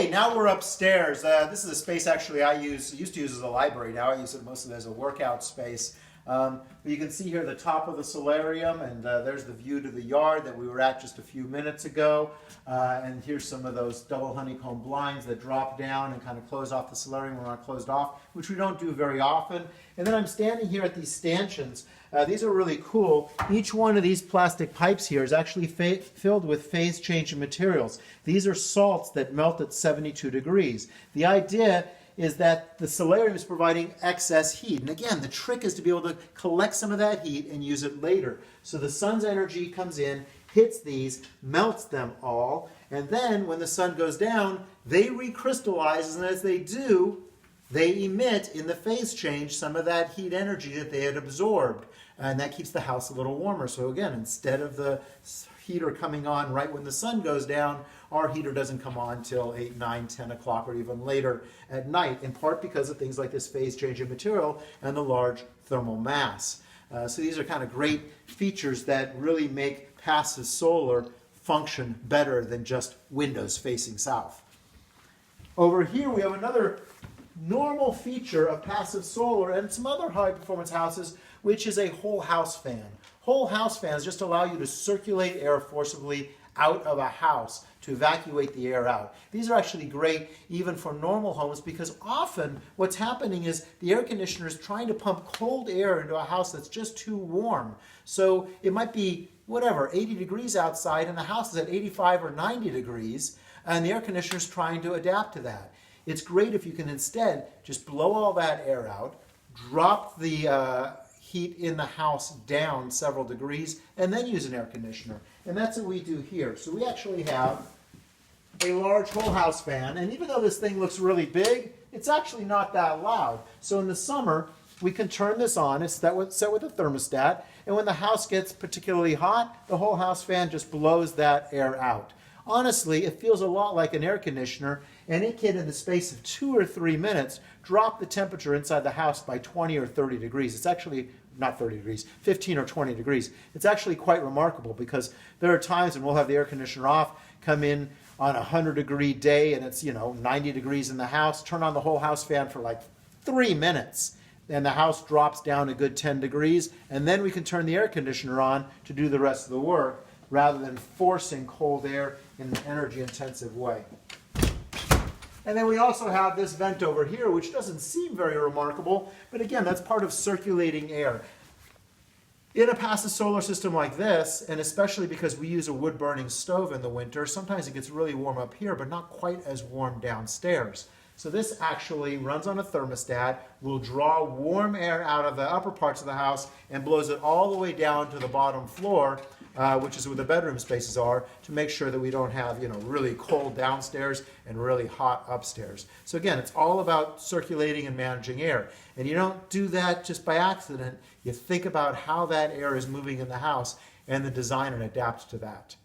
Okay, now we're upstairs. This is a space actually I used to use as a library. Now I use it mostly as a workout space. But you can see here the top of the solarium, and there's the view to the yard that we were at just a few minutes ago. And here's some of those double honeycomb blinds that drop down and kind of close off the solarium when we're not closed off, which we don't do very often. And then I'm standing here at these stanchions. These are really cool. Each one of these plastic pipes here is actually filled with phase-changing materials. These are salts that melt at 72 degrees. The idea is that the solarium is providing excess heat. And again, the trick is to be able to collect some of that heat and use it later. So the sun's energy comes in, hits these, melts them all, and then when the sun goes down, they recrystallize, and as they do, they emit in the phase change some of that heat energy that they had absorbed. And that keeps the house a little warmer. So again, instead of the heater coming on right when the sun goes down, our heater doesn't come on till 8, 9, 10 o'clock or even later at night, in part because of things like this phase changing material and the large thermal mass. So these are kind of great features that really make passive solar function better than just windows facing south. Over here we have another normal feature of passive solar and some other high performance houses, which is a whole house fan. Whole house fans just allow you to circulate air forcibly out of a house, to evacuate the air out. These are actually great even for normal homes, because often what's happening is the air conditioner is trying to pump cold air into a house that's just too warm. So it might be, 80 degrees outside and the house is at 85 or 90 degrees, and the air conditioner is trying to adapt to that. It's great if you can instead just blow all that air out, drop the heat in the house down several degrees, and then use an air conditioner. And that's what we do here. So we actually have a large whole house fan, and even though this thing looks really big, it's actually not that loud. So in the summer, we can turn this on. It's set with a thermostat, and when the house gets particularly hot, the whole house fan just blows that air out. Honestly, it feels a lot like an air conditioner, and it can, in the space of 2 or 3 minutes, drop the temperature inside the house by 20 or 30 degrees. It's actually not 30 degrees, 15 or 20 degrees. It's actually quite remarkable, because there are times when we'll have the air conditioner off, come in on a 100-degree day, and it's 90 degrees in the house, turn on the whole house fan for like 3 minutes, and the house drops down a good 10 degrees, and then we can turn the air conditioner on to do the rest of the work, rather than forcing cold air in an energy-intensive way. And then we also have this vent over here, which doesn't seem very remarkable, but again, that's part of circulating air. In a passive solar system like this, and especially because we use a wood-burning stove in the winter, sometimes it gets really warm up here, but not quite as warm downstairs. So this actually runs on a thermostat, will draw warm air out of the upper parts of the house and blows it all the way down to the bottom floor, which is where the bedroom spaces are, to make sure that we don't have really cold downstairs and really hot upstairs. So again, it's all about circulating and managing air. And you don't do that just by accident. You think about how that air is moving in the house and then design and adapt to that.